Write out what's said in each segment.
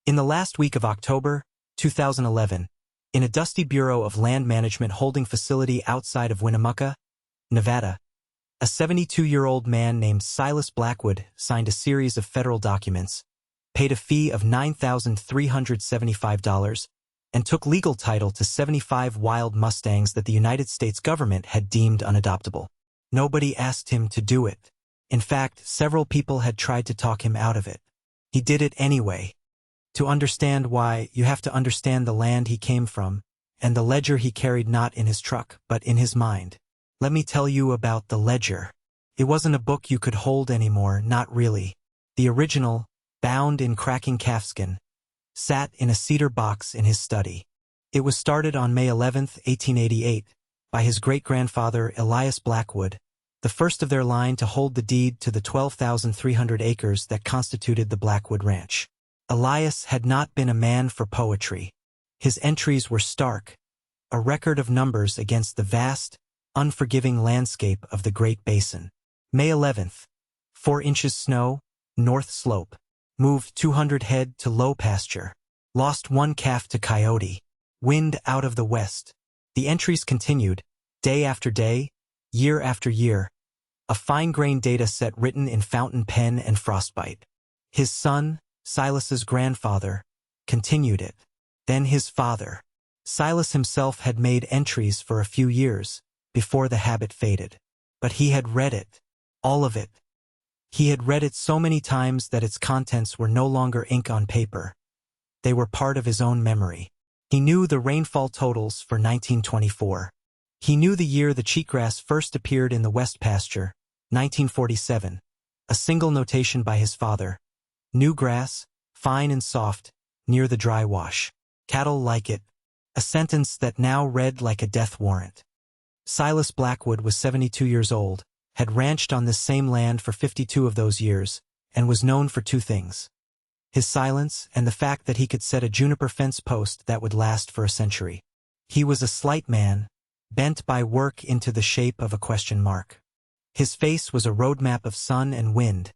In the last week of October, 2011, in a dusty Bureau of Land Management holding facility outside of Winnemucca, Nevada, a 72-year-old man named Silas Blackwood signed a series of federal documents, paid a fee of $9,375, and took legal title to 75 wild Mustangs that the United States government had deemed unadoptable. Nobody asked him to do it. In fact, several people had tried to talk him out of it. He did it anyway. To understand why, you have to understand the land he came from, and the ledger he carried not in his truck, but in his mind. Let me tell you about the ledger. It wasn't a book you could hold anymore, not really. The original, bound in cracking calfskin, sat in a cedar box in his study. It was started on May 11, 1888, by his great-grandfather Elias Blackwood, the first of their line to hold the deed to the 12,300 acres that constituted the Blackwood Ranch. Elias had not been a man for poetry. His entries were stark, a record of numbers against the vast, unforgiving landscape of the Great Basin. May 11th, 4 inches snow, north slope. Moved 200 head to low pasture. Lost 1 calf to coyote. Wind out of the west. The entries continued, day after day, year after year. A fine-grained data set written in fountain pen and frostbite. His son, Silas's grandfather, continued it. Then his father. Silas himself had made entries for a few years, before the habit faded. But he had read it. All of it. He had read it so many times that its contents were no longer ink on paper. They were part of his own memory. He knew the rainfall totals for 1924. He knew the year the cheatgrass first appeared in the west pasture, 1947. A single notation by his father. New grass, fine and soft, near the dry wash. Cattle like it. A sentence that now read like a death warrant. Silas Blackwood was 72 years old, had ranched on this same land for 52 of those years, and was known for 2 things. His silence and the fact that he could set a juniper fence post that would last for a century. He was a slight man, bent by work into the shape of a question mark. His face was a roadmap of sun and wind,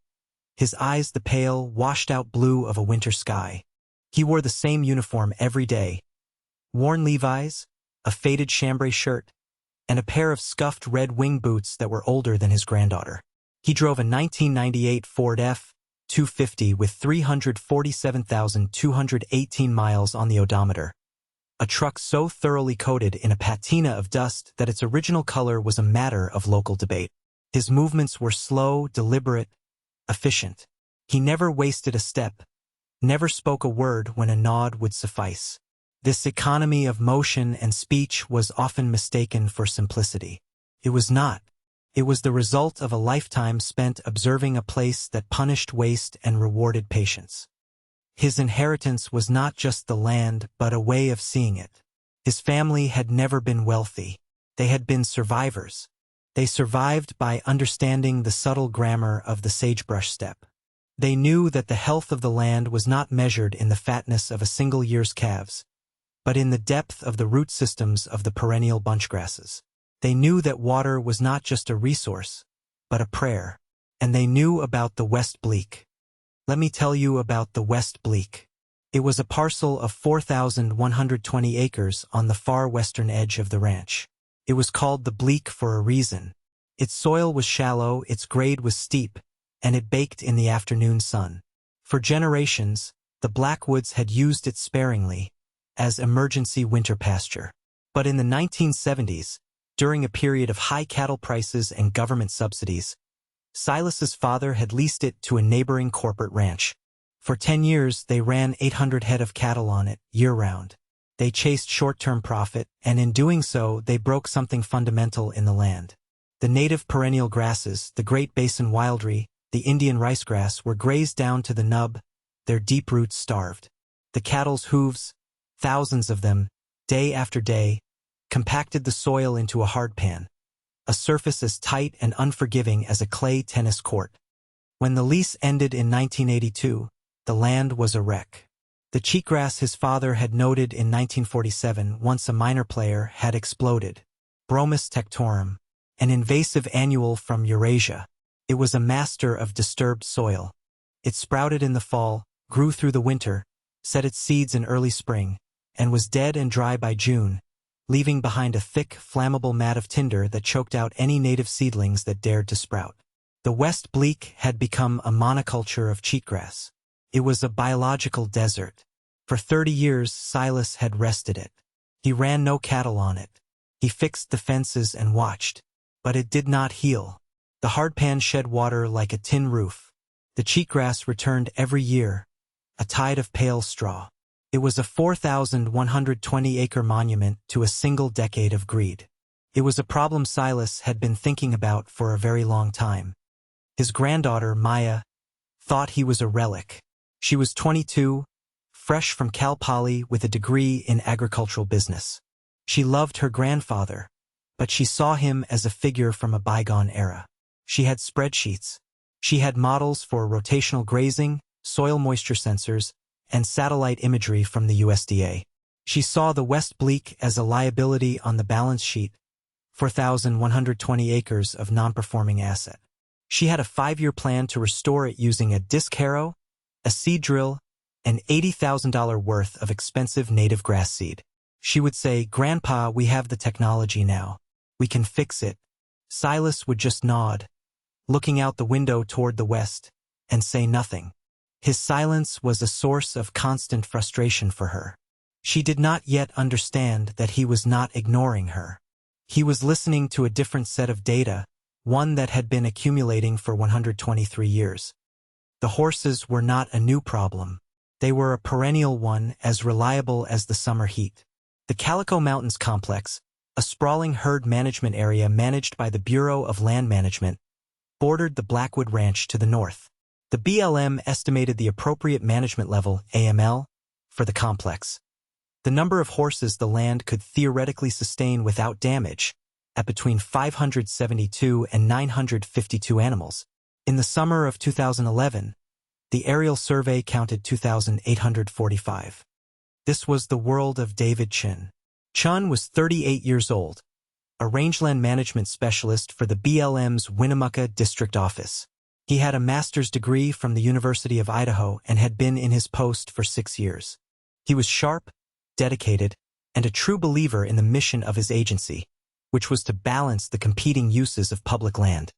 his eyes the pale, washed-out blue of a winter sky. He wore the same uniform every day. Worn Levi's, a faded chambray shirt, and a pair of scuffed red wing boots that were older than his granddaughter. He drove a 1998 Ford F-250 with 347,218 miles on the odometer. A truck so thoroughly coated in a patina of dust that its original color was a matter of local debate. His movements were slow, deliberate, efficient. He never wasted a step, never spoke a word when a nod would suffice. This economy of motion and speech was often mistaken for simplicity. It was not. It was the result of a lifetime spent observing a place that punished waste and rewarded patience. His inheritance was not just the land, but a way of seeing it. His family had never been wealthy. They had been survivors. They survived by understanding the subtle grammar of the sagebrush steppe. They knew that the health of the land was not measured in the fatness of a single year's calves, but in the depth of the root systems of the perennial bunchgrasses. They knew that water was not just a resource, but a prayer. And they knew about the West Bleak. Let me tell you about the West Bleak. It was a parcel of 4,120 acres on the far western edge of the ranch. It was called the Bleak for a reason. Its soil was shallow, its grade was steep, and it baked in the afternoon sun. For generations, the Blackwoods had used it sparingly, as emergency winter pasture. But in the 1970s, during a period of high cattle prices and government subsidies, Silas's father had leased it to a neighboring corporate ranch. For 10 years, they ran 800 head of cattle on it, year-round. They chased short-term profit, and in doing so, they broke something fundamental in the land. The native perennial grasses, the Great Basin wildrye, the Indian ricegrass, were grazed down to the nub, their deep roots starved. The cattle's hooves, thousands of them, day after day, compacted the soil into a hardpan, a surface as tight and unforgiving as a clay tennis court. When the lease ended in 1982, the land was a wreck. The cheatgrass his father had noted in 1947, once a minor player, had exploded. Bromus tectorum, an invasive annual from Eurasia. It was a master of disturbed soil. It sprouted in the fall, grew through the winter, set its seeds in early spring, and was dead and dry by June, leaving behind a thick, flammable mat of tinder that choked out any native seedlings that dared to sprout. The West Bleak had become a monoculture of cheatgrass. It was a biological desert. For 30 years, Silas had rested it. He ran no cattle on it. He fixed the fences and watched. But it did not heal. The hardpan shed water like a tin roof. The cheatgrass returned every year, a tide of pale straw. It was a 4,120-acre monument to a single decade of greed. It was a problem Silas had been thinking about for a very long time. His granddaughter, Maya, thought he was a relic. She was 22, fresh from Cal Poly with a degree in agricultural business. She loved her grandfather, but she saw him as a figure from a bygone era. She had spreadsheets. She had models for rotational grazing, soil moisture sensors, and satellite imagery from the USDA. She saw the West Bleak as a liability on the balance sheet, 4,120 acres of non-performing asset. She had a 5-year plan to restore it using a disc harrow, a seed drill, and $80,000 worth of expensive native grass seed. She would say, "Grandpa, we have the technology now. We can fix it." Silas would just nod, looking out the window toward the west, and say nothing. His silence was a source of constant frustration for her. She did not yet understand that he was not ignoring her. He was listening to a different set of data, one that had been accumulating for 123 years. The horses were not a new problem. They were a perennial one, as reliable as the summer heat. The Calico Mountains Complex, a sprawling herd management area managed by the Bureau of Land Management, bordered the Blackwood Ranch to the north. The BLM estimated the appropriate management level, AML, for the complex. The number of horses the land could theoretically sustain without damage, at between 572 and 952 animals. In the summer of 2011, the aerial survey counted 2,845. This was the world of David Chun. Chun was 38 years old, a rangeland management specialist for the BLM's Winnemucca District Office. He had a master's degree from the University of Idaho and had been in his post for 6 years. He was sharp, dedicated, and a true believer in the mission of his agency, which was to balance the competing uses of public land: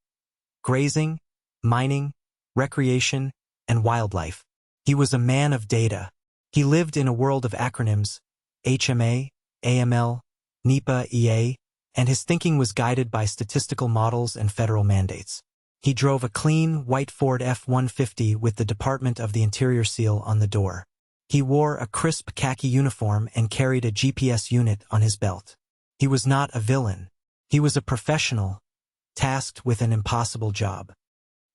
grazing, mining, recreation, and wildlife. He was a man of data. He lived in a world of acronyms: HMA, AML, NEPA, EA, and his thinking was guided by statistical models and federal mandates. He drove a clean, white Ford F-150 with the Department of the Interior seal on the door. He wore a crisp khaki uniform and carried a GPS unit on his belt. He was not a villain. He was a professional, tasked with an impossible job.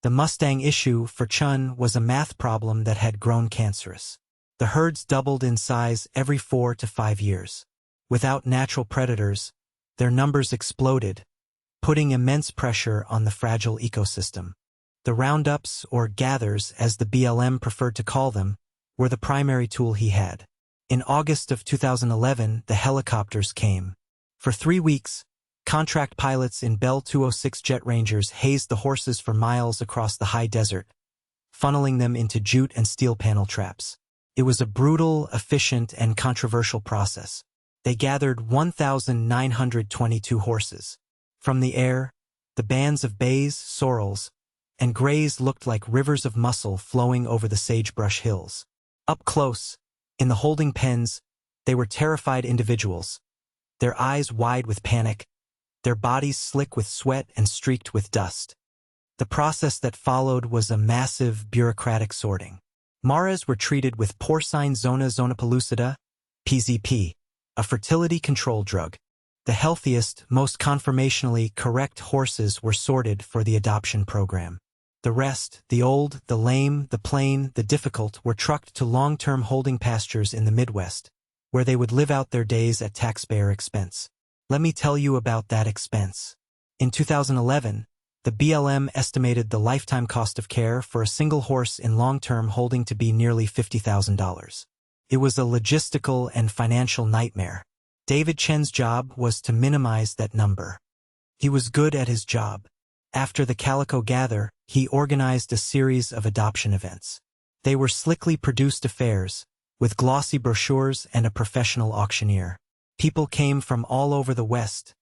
The Mustang issue for Chun was a math problem that had grown cancerous. The herds doubled in size every 4 to 5 years. Without natural predators, their numbers exploded, putting immense pressure on the fragile ecosystem. The roundups, or gathers as the BLM preferred to call them, were the primary tool he had. In August of 2011, the helicopters came. For 3 weeks, contract pilots in Bell 206 Jet Rangers hazed the horses for miles across the high desert, funneling them into jute and steel panel traps. It was a brutal, efficient, and controversial process. They gathered 1,922 horses. From the air, the bands of bays, sorrels, and grays looked like rivers of muscle flowing over the sagebrush hills. Up close, in the holding pens, they were terrified individuals, their eyes wide with panic, their bodies slick with sweat and streaked with dust. The process that followed was a massive bureaucratic sorting. Maras were treated with porcine zona pellucida, PZP, a fertility control drug. The healthiest, most conformationally correct horses were sorted for the adoption program. The rest, the old, the lame, the plain, the difficult, were trucked to long-term holding pastures in the Midwest, where they would live out their days at taxpayer expense. Let me tell you about that expense. In 2011, the BLM estimated the lifetime cost of care for a single horse in long-term holding to be nearly $50,000. It was a logistical and financial nightmare. David Chen's job was to minimize that number. He was good at his job. After the Calico Gather, he organized a series of adoption events. They were slickly produced affairs, with glossy brochures and a professional auctioneer. People came from all over the West,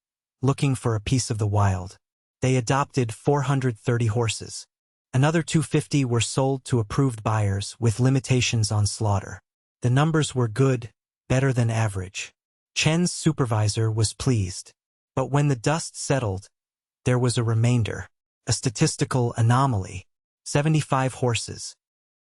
looking for a piece of the wild. They adopted 430 horses. Another 250 were sold to approved buyers with limitations on slaughter. The numbers were good, better than average. Chen's supervisor was pleased. But when the dust settled, there was a remainder, a statistical anomaly. 75 horses.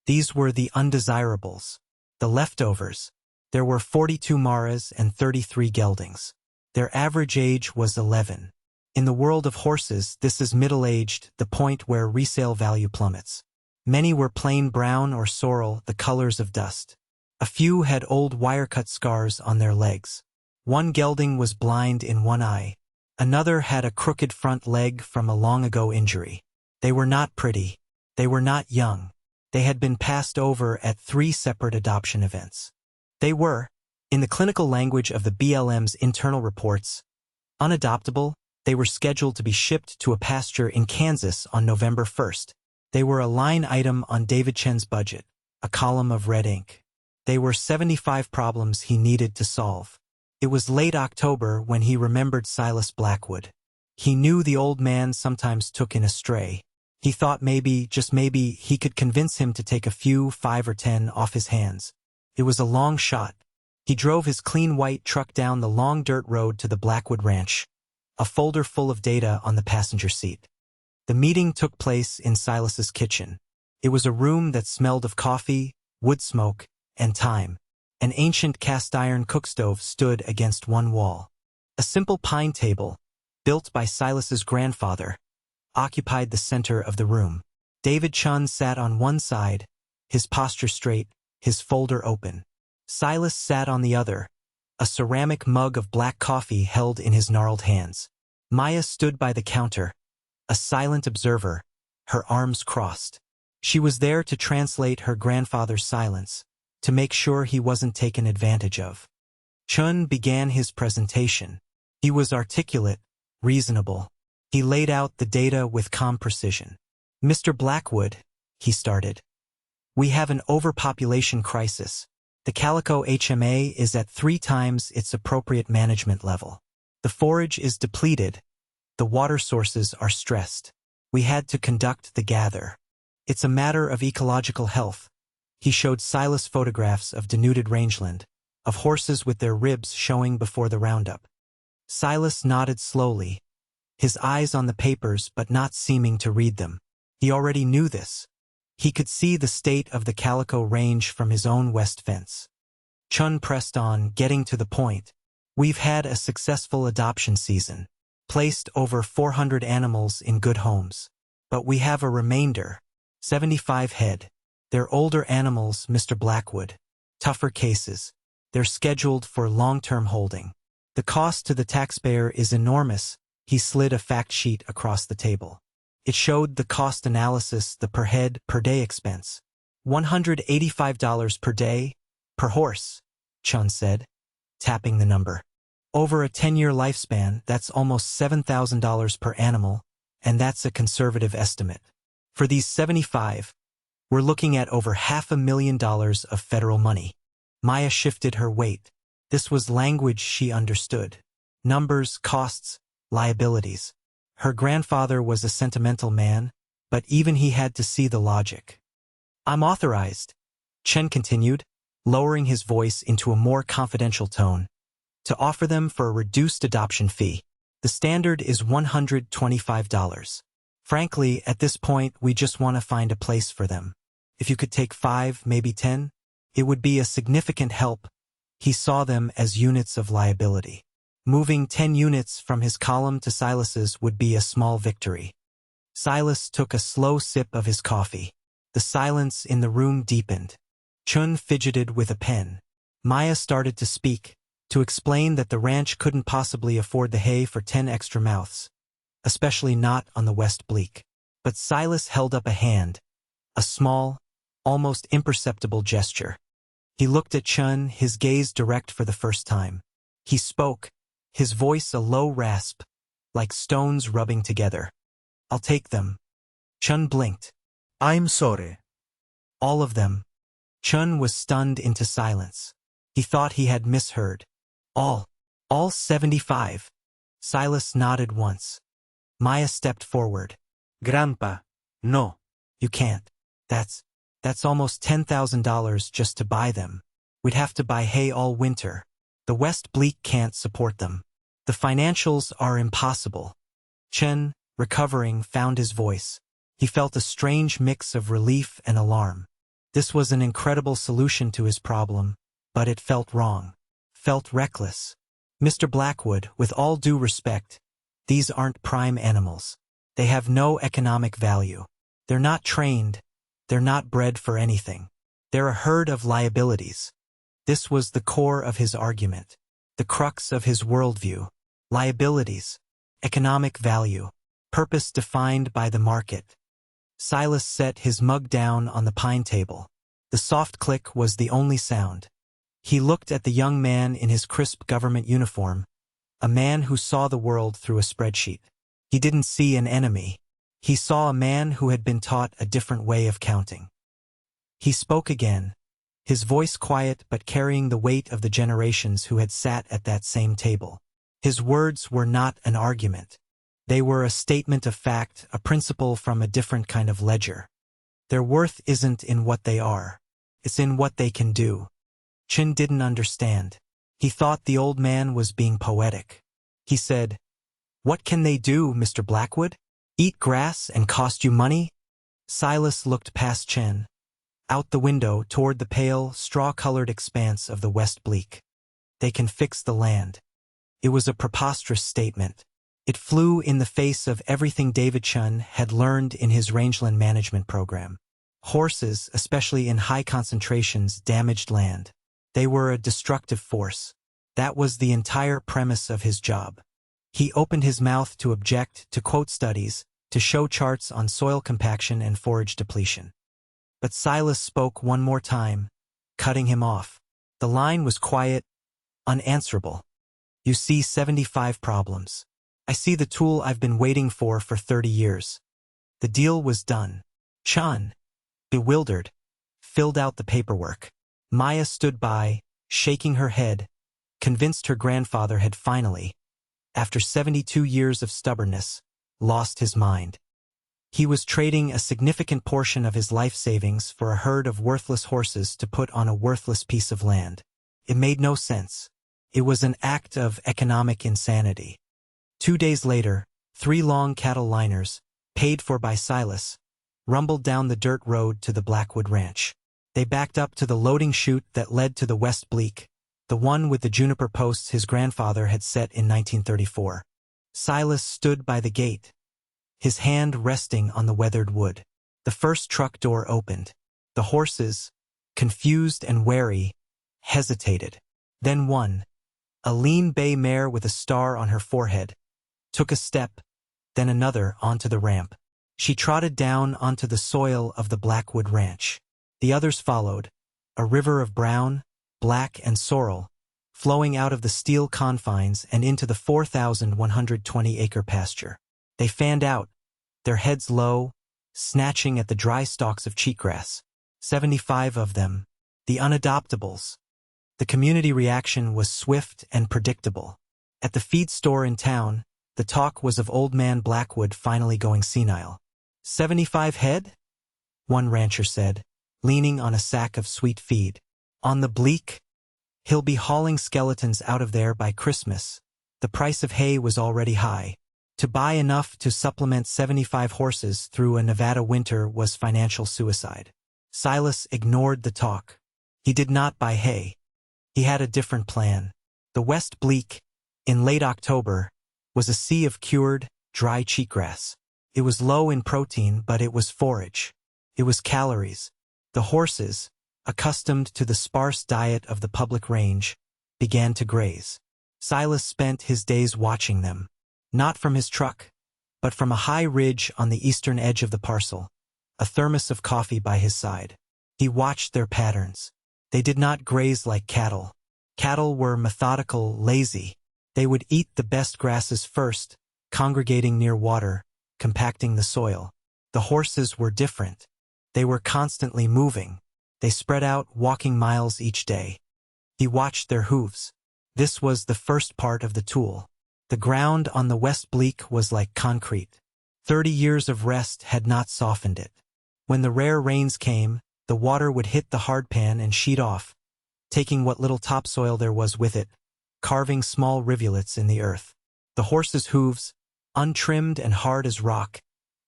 These were the undesirables, the leftovers. There were 42 maras and 33 geldings. Their average age was 11. In the world of horses, this is middle-aged, the point where resale value plummets. Many were plain brown or sorrel, the colors of dust. A few had old wire-cut scars on their legs. One gelding was blind in one eye. Another had a crooked front leg from a long-ago injury. They were not pretty. They were not young. They had been passed over at 3 separate adoption events. They were, in the clinical language of the BLM's internal reports, unadoptable. They were scheduled to be shipped to a pasture in Kansas on November 1st. They were a line item on David Chen's budget, a column of red ink. They were 75 problems he needed to solve. It was late October when he remembered Silas Blackwood. He knew the old man sometimes took in a stray. He thought maybe, just maybe, he could convince him to take a few, 5 or 10, off his hands. It was a long shot. He drove his clean white truck down the long dirt road to the Blackwood Ranch, a folder full of data on the passenger seat. The meeting took place in Silas's kitchen. It was a room that smelled of coffee, wood smoke, and thyme. An ancient cast-iron cookstove stood against one wall. A simple pine table, built by Silas's grandfather, occupied the center of the room. David Chen sat on one side, his posture straight, his folder open. Silas sat on the other, a ceramic mug of black coffee held in his gnarled hands. Maya stood by the counter, a silent observer, her arms crossed. She was there to translate her grandfather's silence, to make sure he wasn't taken advantage of. Chun began his presentation. He was articulate, reasonable. He laid out the data with calm precision. "Mr. Blackwood," he started, "we have an overpopulation crisis. The calico HMA is at 3 times its appropriate management level. The forage is depleted. The water sources are stressed. We had to conduct the gather. It's a matter of ecological health." He showed Silas photographs of denuded rangeland, of horses with their ribs showing before the roundup. Silas nodded slowly, his eyes on the papers but not seeming to read them. He already knew this. He could see the state of the Calico Range from his own west fence. Chun pressed on, getting to the point. "We've had a successful adoption season, placed over 400 animals in good homes. But we have a remainder, 75 head. They're older animals, Mr. Blackwood. Tougher cases. They're scheduled for long-term holding. The cost to the taxpayer is enormous." He slid a fact sheet across the table. It showed the cost analysis, the per head, per day expense. $185 per day, per horse, Chun said, tapping the number. Over a 10-year lifespan, that's almost $7,000 per animal, and that's a conservative estimate. For these 75, we're looking at over $500,000 of federal money. Maya shifted her weight. This was language she understood. Numbers, costs, liabilities. Her grandfather was a sentimental man, but even he had to see the logic. "I'm authorized," Chen continued, lowering his voice into a more confidential tone, "to offer them for a reduced adoption fee. The standard is $125. Frankly, at this point, we just want to find a place for them. If you could take 5, maybe 10, it would be a significant help." He saw them as units of liability. Moving 10 units from his column to Silas's would be a small victory. Silas took a slow sip of his coffee. The silence in the room deepened. Chun fidgeted with a pen. Maya started to speak, to explain that the ranch couldn't possibly afford the hay for 10 extra mouths, especially not on the West Bleak. But Silas held up a hand, a small, almost imperceptible gesture. He looked at Chun, his gaze direct for the first time. He spoke, his voice a low rasp, like stones rubbing together. "I'll take them." Chun blinked. "I'm sorry." "All of them?" Chun was stunned into silence. He thought he had misheard. All 75. Silas nodded once. Maya stepped forward. Grandpa, no. You can't. That's almost $10,000 just to buy them. We'd have to buy hay all winter. The West Bleak can't support them. The financials are impossible. Chen, recovering, found his voice. He felt a strange mix of relief and alarm. This was an incredible solution to his problem, but it felt wrong. Felt reckless. Mr. Blackwood, with all due respect, these aren't prime animals. They have no economic value. They're not trained. They're not bred for anything. They're a herd of liabilities. This was the core of his argument, the crux of his worldview. Liabilities, economic value, purpose defined by the market. Silas set his mug down on the pine table. The soft click was the only sound. He looked at the young man in his crisp government uniform, a man who saw the world through a spreadsheet. He didn't see an enemy. He saw a man who had been taught a different way of counting. He spoke again, his voice quiet but carrying the weight of the generations who had sat at that same table. His words were not an argument. They were a statement of fact, a principle from a different kind of ledger. Their worth isn't in what they are. It's in what they can do. Chin didn't understand. He thought the old man was being poetic. He said, "What can they do, Mr. Blackwood? Eat grass and cost you money?" Silas looked past Chen, out the window toward the pale, straw-colored expanse of the West Bleak. "They can fix the land." It was a preposterous statement. It flew in the face of everything David Chun had learned in his rangeland management program. Horses, especially in high concentrations, damaged land. They were a destructive force. That was the entire premise of his job. He opened his mouth to object, to quote studies, to show charts on soil compaction and forage depletion. But Silas spoke one more time, cutting him off. The line was quiet, unanswerable. "You see 75 problems. I see the tool I've been waiting for 30 years. The deal was done." Chun, bewildered, filled out the paperwork. Maya stood by, shaking her head, convinced her grandfather had finally, after 72 years of stubbornness, lost his mind. He was trading a significant portion of his life savings for a herd of worthless horses to put on a worthless piece of land. It made no sense. It was an act of economic insanity. 2 days later, 3 long cattle liners, paid for by Silas, rumbled down the dirt road to the Blackwood Ranch. They backed up to the loading chute that led to the West Bleak, the one with the juniper posts his grandfather had set in 1934. Silas stood by the gate, his hand resting on the weathered wood. The first truck door opened. The horses, confused and wary, hesitated. Then one, a lean bay mare with a star on her forehead, took a step, then another onto the ramp. She trotted down onto the soil of the Blackwood Ranch. The others followed, a river of brown, black, and sorrel, flowing out of the steel confines and into the 4,120-acre pasture. They fanned out, their heads low, snatching at the dry stalks of cheatgrass. 75 of them, the unadoptables. The community reaction was swift and predictable. At the feed store in town, the talk was of Old Man Blackwood finally going senile. 75 head? One rancher said, leaning on a sack of sweet feed. On the Bleak? He'll be hauling skeletons out of there by Christmas. The price of hay was already high. To buy enough to supplement 75 horses through a Nevada winter was financial suicide. Silas ignored the talk. He did not buy hay. He had a different plan. The West Bleak, in late October, was a sea of cured, dry cheatgrass. It was low in protein, but it was forage. It was calories. The horses, accustomed to the sparse diet of the public range, began to graze. Silas spent his days watching them, not from his truck, but from a high ridge on the eastern edge of the parcel, a thermos of coffee by his side. He watched their patterns. They did not graze like cattle. Cattle were methodical, lazy. They would eat the best grasses first, congregating near water, compacting the soil. The horses were different. They were constantly moving. They spread out, walking miles each day. He watched their hooves. This was the first part of the tool. The ground on the West Bleak was like concrete. 30 years of rest had not softened it. When the rare rains came, the water would hit the hardpan and sheet off, taking what little topsoil there was with it, carving small rivulets in the earth. The horses' hooves, untrimmed and hard as rock,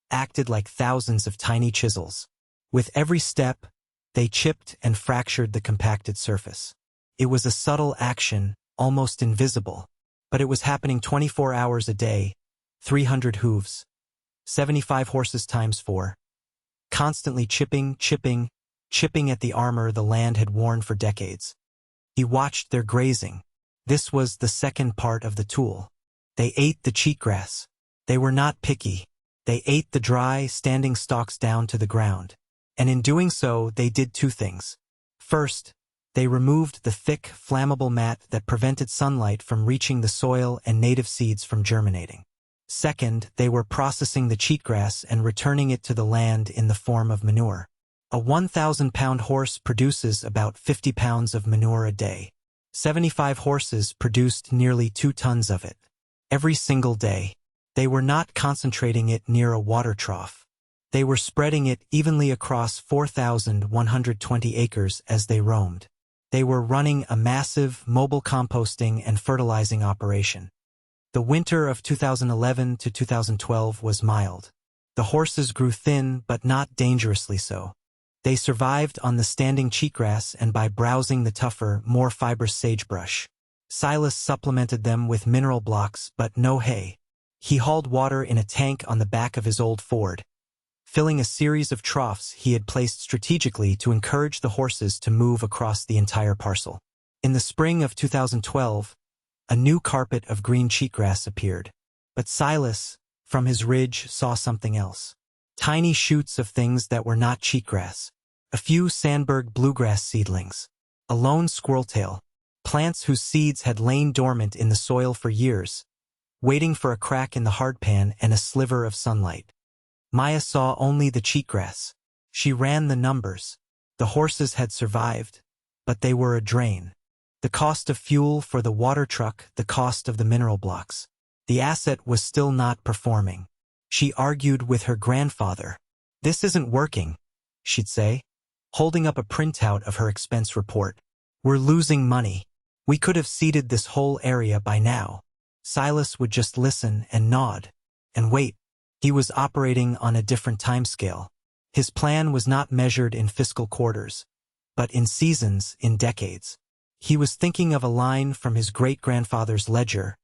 acted like thousands of tiny chisels. With every step, they chipped and fractured the compacted surface. It was a subtle action, almost invisible, but it was happening 24 hours a day, 300 hooves, 75 horses times 4, constantly chipping at the armor the land had worn for decades. He watched their grazing. This was the second part of the tool. They ate the cheatgrass. They were not picky. They ate the dry, standing stalks down to the ground. And in doing so, they did two things. First, they removed the thick, flammable mat that prevented sunlight from reaching the soil and native seeds from germinating. Second, they were processing the cheatgrass and returning it to the land in the form of manure. A 1,000-pound horse produces about 50 pounds of manure a day. 75 horses produced nearly 2 tons of it. Every single day. They were not concentrating it near a water trough. They were spreading it evenly across 4,120 acres as they roamed. They were running a massive mobile composting and fertilizing operation. The winter of 2011 to 2012 was mild. The horses grew thin, but not dangerously so. They survived on the standing cheatgrass and by browsing the tougher, more fibrous sagebrush. Silas supplemented them with mineral blocks, but no hay. He hauled water in a tank on the back of his old Ford, filling a series of troughs he had placed strategically to encourage the horses to move across the entire parcel. In the spring of 2012, a new carpet of green cheatgrass appeared. But Silas, from his ridge, saw something else. Tiny shoots of things that were not cheatgrass. A few sandberg bluegrass seedlings. A lone squirreltail. Plants whose seeds had lain dormant in the soil for years, waiting for a crack in the hardpan and a sliver of sunlight. Maya saw only the cheatgrass. She ran the numbers. The horses had survived, but they were a drain. The cost of fuel for the water truck, the cost of the mineral blocks. The asset was still not performing. She argued with her grandfather. "This isn't working," she'd say, holding up a printout of her expense report. "We're losing money. We could have seeded this whole area by now." Silas would just listen and nod and wait. He was operating on a different timescale. His plan was not measured in fiscal quarters, but in seasons, in decades. He was thinking of a line from his great-grandfather's ledger,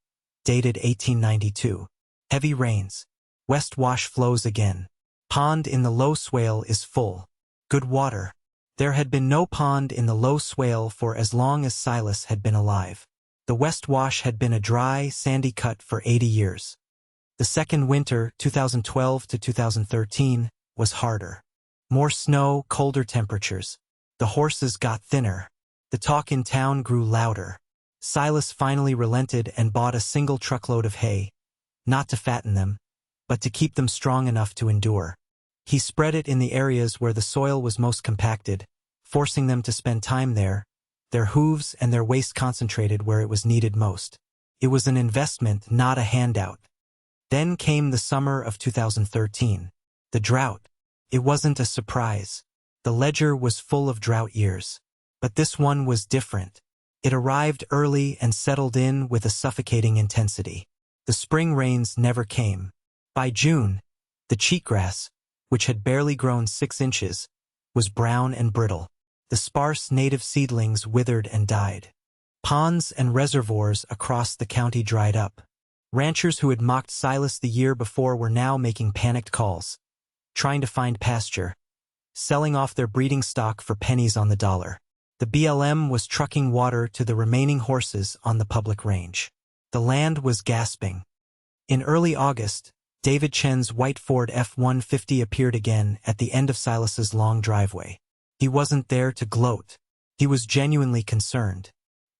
dated 1892. Heavy rains. West Wash flows again. Pond in the low swale is full. Good water. There had been no pond in the low swale for as long as Silas had been alive. The West Wash had been a dry, sandy cut for 80 years. The second winter, 2012 to 2013, was harder. More snow, colder temperatures. The horses got thinner. The talk in town grew louder. Silas finally relented and bought a single truckload of hay, not to fatten them, but to keep them strong enough to endure. He spread it in the areas where the soil was most compacted, forcing them to spend time there, their hooves and their waste concentrated where it was needed most. It was an investment, not a handout. Then came the summer of 2013. The drought. It wasn't a surprise. The ledger was full of drought years. But this one was different. It arrived early and settled in with a suffocating intensity. The spring rains never came. By June, the cheatgrass, which had barely grown 6 inches, was brown and brittle. The sparse native seedlings withered and died. Ponds and reservoirs across the county dried up. Ranchers who had mocked Silas the year before were now making panicked calls, trying to find pasture, selling off their breeding stock for pennies on the dollar. The BLM was trucking water to the remaining horses on the public range. The land was gasping. In early August, David Chen's white Ford F-150 appeared again at the end of Silas's long driveway. He wasn't there to gloat. He was genuinely concerned.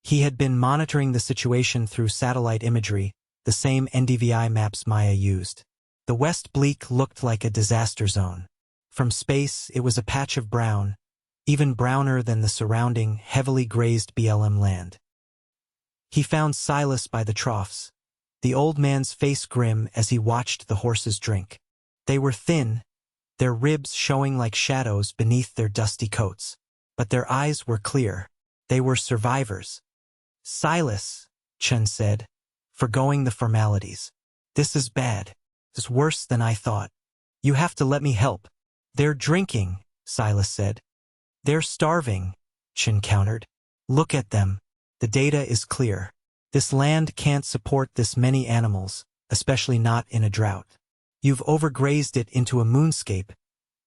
He had been monitoring the situation through satellite imagery, the same NDVI maps Maya used. The West Bleak looked like a disaster zone. From space, it was a patch of brown, even browner than the surrounding, heavily grazed BLM land. He found Silas by the troughs, the old man's face grim as he watched the horses drink. They were thin, their ribs showing like shadows beneath their dusty coats. But their eyes were clear. They were survivors. "Silas," Chun said, forgoing the formalities. "This is bad. It's worse than I thought. You have to let me help." "They're drinking," Silas said. "They're starving," Chun countered. "Look at them. The data is clear. This land can't support this many animals, especially not in a drought. You've overgrazed it into a moonscape."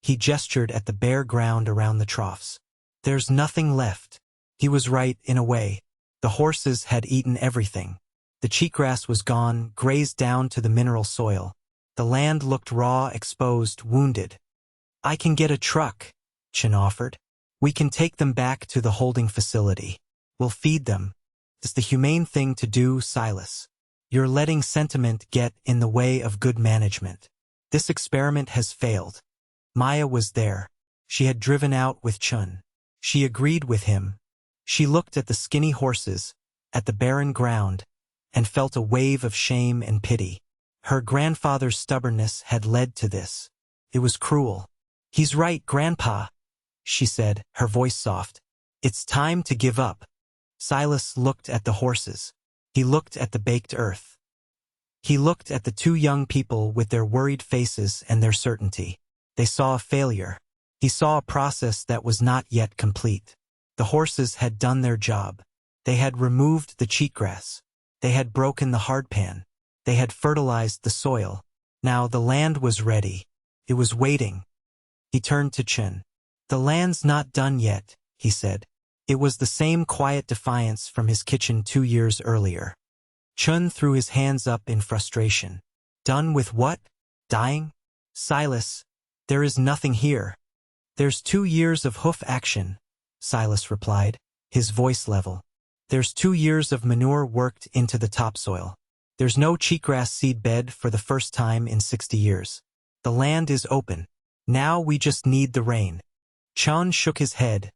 He gestured at the bare ground around the troughs. "There's nothing left." He was right, in a way. The horses had eaten everything. The cheatgrass was gone, grazed down to the mineral soil. The land looked raw, exposed, wounded. "I can get a truck," Chin offered. "We can take them back to the holding facility. We'll feed them. It's the humane thing to do, Silas. You're letting sentiment get in the way of good management. This experiment has failed." Maya was there. She had driven out with Chun. She agreed with him. She looked at the skinny horses, at the barren ground, and felt a wave of shame and pity. Her grandfather's stubbornness had led to this. It was cruel. "He's right, Grandpa," she said, her voice soft. "It's time to give up." Silas looked at the horses. He looked at the baked earth. He looked at the two young people with their worried faces and their certainty. They saw a failure. He saw a process that was not yet complete. The horses had done their job. They had removed the cheatgrass. They had broken the hardpan. They had fertilized the soil. Now the land was ready. It was waiting. He turned to Chin. "The land's not done yet," he said. It was the same quiet defiance from his kitchen 2 years earlier. Chun threw his hands up in frustration. "Done with what? Dying? Silas, there is nothing here." "There's 2 years of hoof action," Silas replied, his voice level. "There's 2 years of manure worked into the topsoil. There's no cheatgrass seed bed for the first time in 60 years. The land is open. Now we just need the rain." Chun shook his head,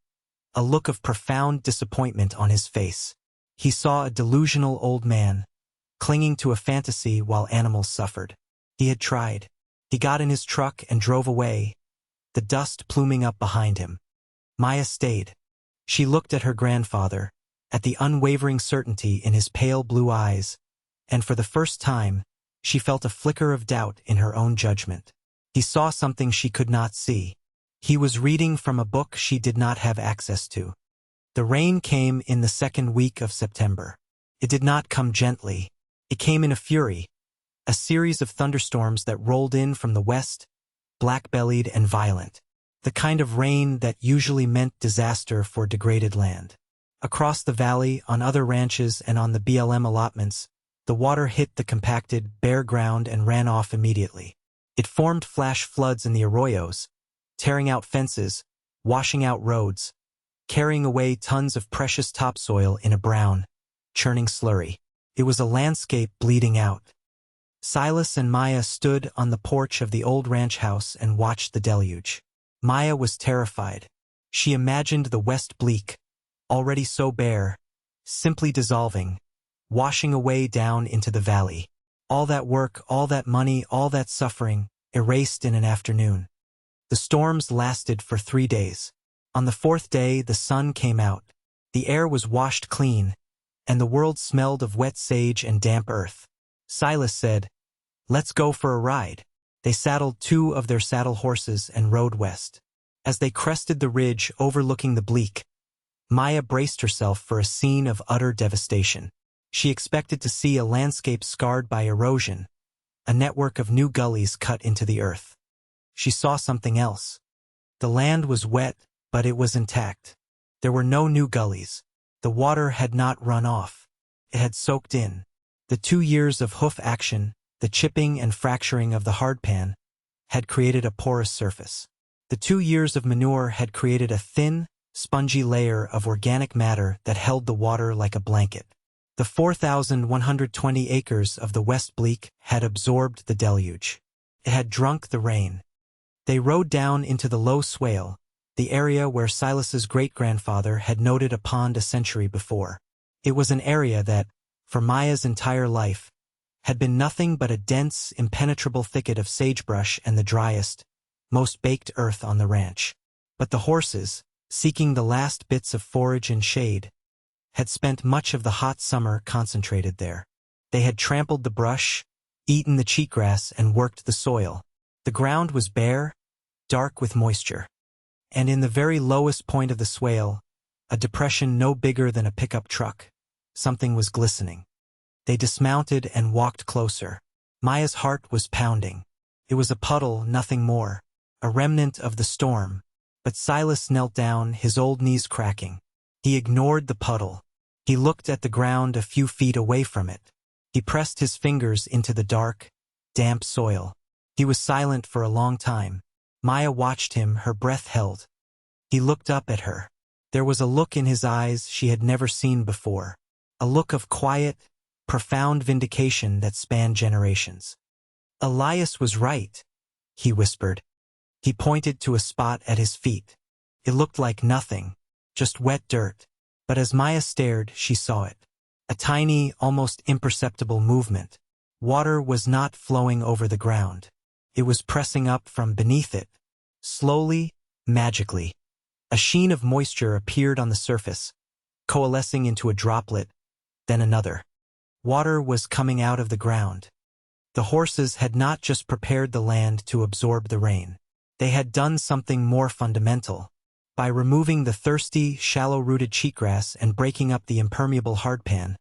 a look of profound disappointment on his face. He saw a delusional old man, clinging to a fantasy while animals suffered. He had tried. He got in his truck and drove away, the dust pluming up behind him. Maya stayed. She looked at her grandfather, at the unwavering certainty in his pale blue eyes, and for the first time, she felt a flicker of doubt in her own judgment. He saw something she could not see. He was reading from a book she did not have access to. The rain came in the second week of September. It did not come gently. It came in a fury, a series of thunderstorms that rolled in from the west, black-bellied and violent, the kind of rain that usually meant disaster for degraded land. Across the valley, on other ranches and on the BLM allotments, the water hit the compacted, bare ground and ran off immediately. It formed flash floods in the arroyos, tearing out fences, washing out roads, carrying away tons of precious topsoil in a brown, churning slurry. It was a landscape bleeding out. Silas and Maya stood on the porch of the old ranch house and watched the deluge. Maya was terrified. She imagined the west bleak, already so bare, simply dissolving, washing away down into the valley. All that work, all that money, all that suffering, erased in an afternoon. The storms lasted for 3 days. On the 4th day, the sun came out. The air was washed clean, and the world smelled of wet sage and damp earth. Silas said, "Let's go for a ride." They saddled 2 of their saddle horses and rode west. As they crested the ridge overlooking the bleak, Maya braced herself for a scene of utter devastation. She expected to see a landscape scarred by erosion, a network of new gullies cut into the earth. She saw something else. The land was wet, but it was intact. There were no new gullies. The water had not run off. It had soaked in. The 2 years of hoof action, the chipping and fracturing of the hardpan, had created a porous surface. The 2 years of manure had created a thin, spongy layer of organic matter that held the water like a blanket. The 4,120 acres of the West Bleak had absorbed the deluge. It had drunk the rain. They rode down into the low swale, the area where Silas's great-grandfather had noted a pond a century before. It was an area that, for Maya's entire life, had been nothing but a dense, impenetrable thicket of sagebrush and the driest, most baked earth on the ranch. But the horses, seeking the last bits of forage and shade, had spent much of the hot summer concentrated there. They had trampled the brush, eaten the cheatgrass, and worked the soil. The ground was bare, dark with moisture. And in the very lowest point of the swale, a depression no bigger than a pickup truck, something was glistening. They dismounted and walked closer. Maya's heart was pounding. It was a puddle, nothing more, a remnant of the storm. But Silas knelt down, his old knees cracking. He ignored the puddle. He looked at the ground a few feet away from it. He pressed his fingers into the dark, damp soil. He was silent for a long time. Maya watched him, her breath held. He looked up at her. There was a look in his eyes she had never seen before. A look of quiet, profound vindication that spanned generations. Elias was right, he whispered. He pointed to a spot at his feet. It looked like nothing, just wet dirt. But as Maya stared, she saw it. A tiny, almost imperceptible movement. Water was not flowing over the ground. It was pressing up from beneath it. Slowly, magically. A sheen of moisture appeared on the surface, coalescing into a droplet, then another. Water was coming out of the ground. The horses had not just prepared the land to absorb the rain. They had done something more fundamental. By removing the thirsty, shallow-rooted cheatgrass and breaking up the impermeable hardpan,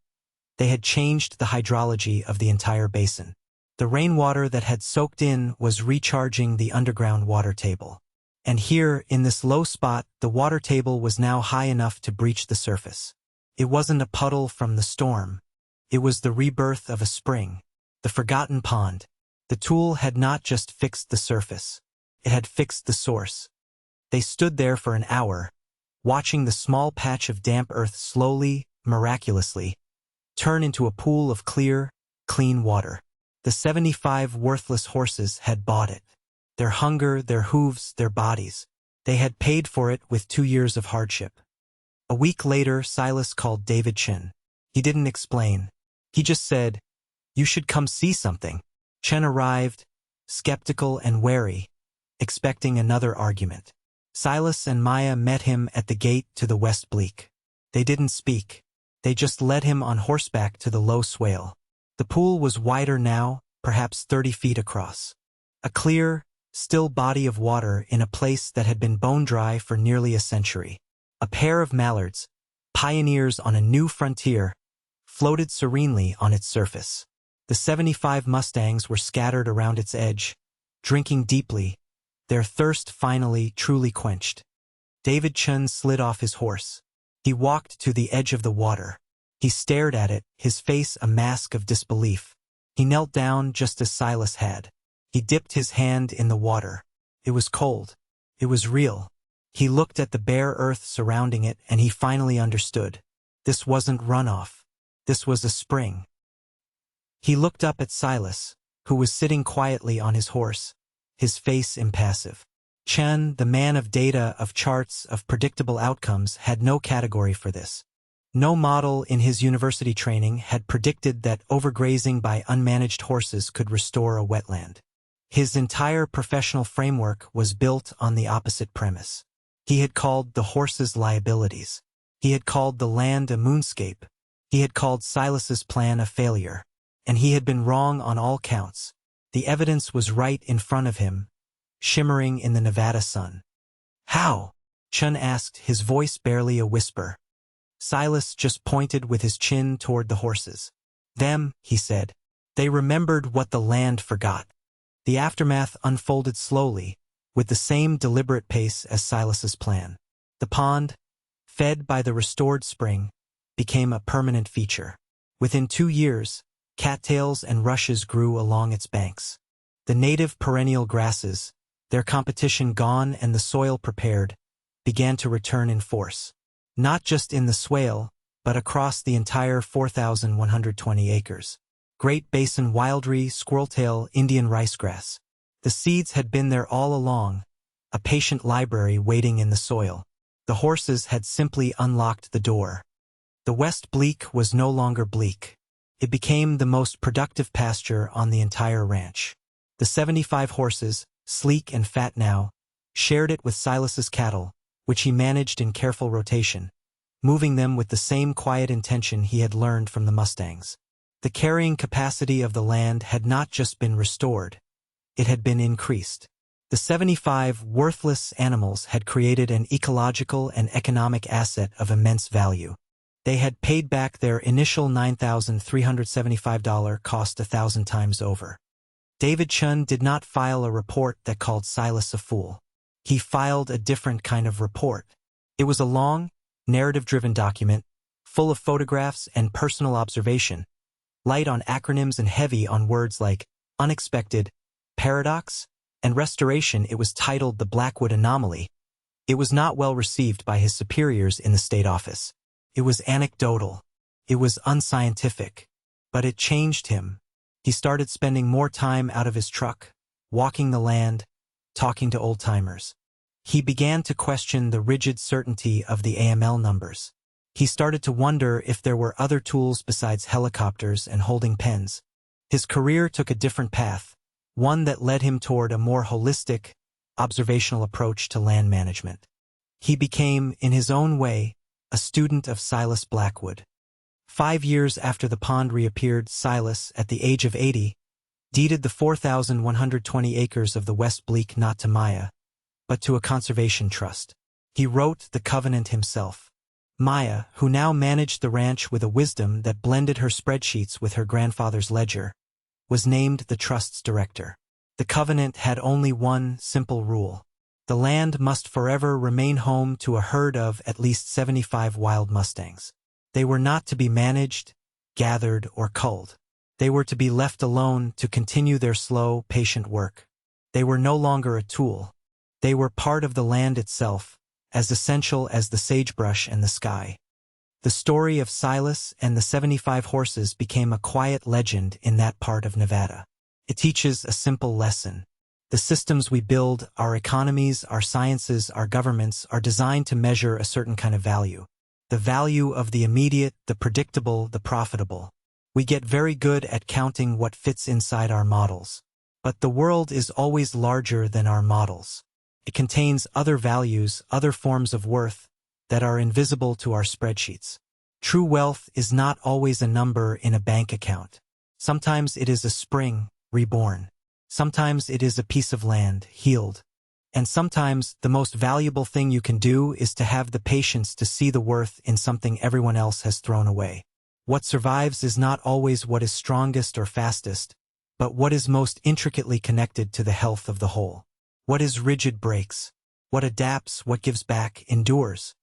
they had changed the hydrology of the entire basin. The rainwater that had soaked in was recharging the underground water table. And here, in this low spot, the water table was now high enough to breach the surface. It wasn't a puddle from the storm. It was the rebirth of a spring. The forgotten pond. The tool had not just fixed the surface. It had fixed the source. They stood there for an hour, watching the small patch of damp earth slowly, miraculously, turn into a pool of clear, clean water. The 75 worthless horses had bought it. Their hunger, their hooves, their bodies. They had paid for it with 2 years of hardship. A week later, Silas called David Chen. He didn't explain. He just said, "You should come see something." Chen arrived, skeptical and wary, expecting another argument. Silas and Maya met him at the gate to the West Bleak. They didn't speak. They just led him on horseback to the low swale. The pool was wider now, perhaps 30 feet across. A clear, still body of water in a place that had been bone-dry for nearly a century. A pair of mallards, pioneers on a new frontier, floated serenely on its surface. The 75 Mustangs were scattered around its edge, drinking deeply, their thirst finally truly quenched. David Chen slid off his horse. He walked to the edge of the water. He stared at it, his face a mask of disbelief. He knelt down just as Silas had. He dipped his hand in the water. It was cold. It was real. He looked at the bare earth surrounding it and he finally understood. This wasn't runoff. This was a spring. He looked up at Silas, who was sitting quietly on his horse, his face impassive. Chen, the man of data, of charts, of predictable outcomes, had no category for this. No model in his university training had predicted that overgrazing by unmanaged horses could restore a wetland. His entire professional framework was built on the opposite premise. He had called the horses liabilities. He had called the land a moonscape. He had called Silas's plan a failure. And he had been wrong on all counts. The evidence was right in front of him, shimmering in the Nevada sun. "How?" Chen asked, his voice barely a whisper. Silas just pointed with his chin toward the horses. "Them," he said. "They remembered what the land forgot." The aftermath unfolded slowly, with the same deliberate pace as Silas's plan. The pond, fed by the restored spring, became a permanent feature. Within 2 years, cattails and rushes grew along its banks. The native perennial grasses, their competition gone and the soil prepared, began to return in force. Not just in the swale, but across the entire 4,120 acres. Great Basin wildrye, squirreltail, Indian ricegrass. The seeds had been there all along, a patient library waiting in the soil. The horses had simply unlocked the door. The West Bleak was no longer bleak. It became the most productive pasture on the entire ranch. The 75 horses, sleek and fat now, shared it with Silas's cattle, which he managed in careful rotation, moving them with the same quiet intention he had learned from the Mustangs. The carrying capacity of the land had not just been restored, it had been increased. The 75 worthless animals had created an ecological and economic asset of immense value. They had paid back their initial $9,375 cost 1,000 times over. David Chun did not file a report that called Silas a fool. He filed a different kind of report. It was a long, narrative-driven document, full of photographs and personal observation, light on acronyms and heavy on words like unexpected, paradox, and restoration. It was titled The Blackwood Anomaly. It was not well received by his superiors in the state office. It was anecdotal. It was unscientific. But it changed him. He started spending more time out of his truck, walking the land, talking to old-timers. He began to question the rigid certainty of the AML numbers. He started to wonder if there were other tools besides helicopters and holding pens. His career took a different path, one that led him toward a more holistic, observational approach to land management. He became, in his own way, a student of Silas Blackwood. 5 years after the pond reappeared, Silas, at the age of 80, deeded the 4,120 acres of the West Bleak not to Maya, but to a conservation trust. He wrote the covenant himself. Maya, who now managed the ranch with a wisdom that blended her spreadsheets with her grandfather's ledger, was named the trust's director. The covenant had only one simple rule. The land must forever remain home to a herd of at least 75 wild Mustangs. They were not to be managed, gathered, or culled. They were to be left alone to continue their slow, patient work. They were no longer a tool. They were part of the land itself, as essential as the sagebrush and the sky. The story of Silas and the 75 horses became a quiet legend in that part of Nevada. It teaches a simple lesson. The systems we build, our economies, our sciences, our governments, are designed to measure a certain kind of value. The value of the immediate, the predictable, the profitable. We get very good at counting what fits inside our models. But the world is always larger than our models. It contains other values, other forms of worth, that are invisible to our spreadsheets. True wealth is not always a number in a bank account. Sometimes it is a spring, reborn. Sometimes it is a piece of land, healed. And sometimes the most valuable thing you can do is to have the patience to see the worth in something everyone else has thrown away. What survives is not always what is strongest or fastest, but what is most intricately connected to the health of the whole. What is rigid breaks. What adapts, what gives back, endures.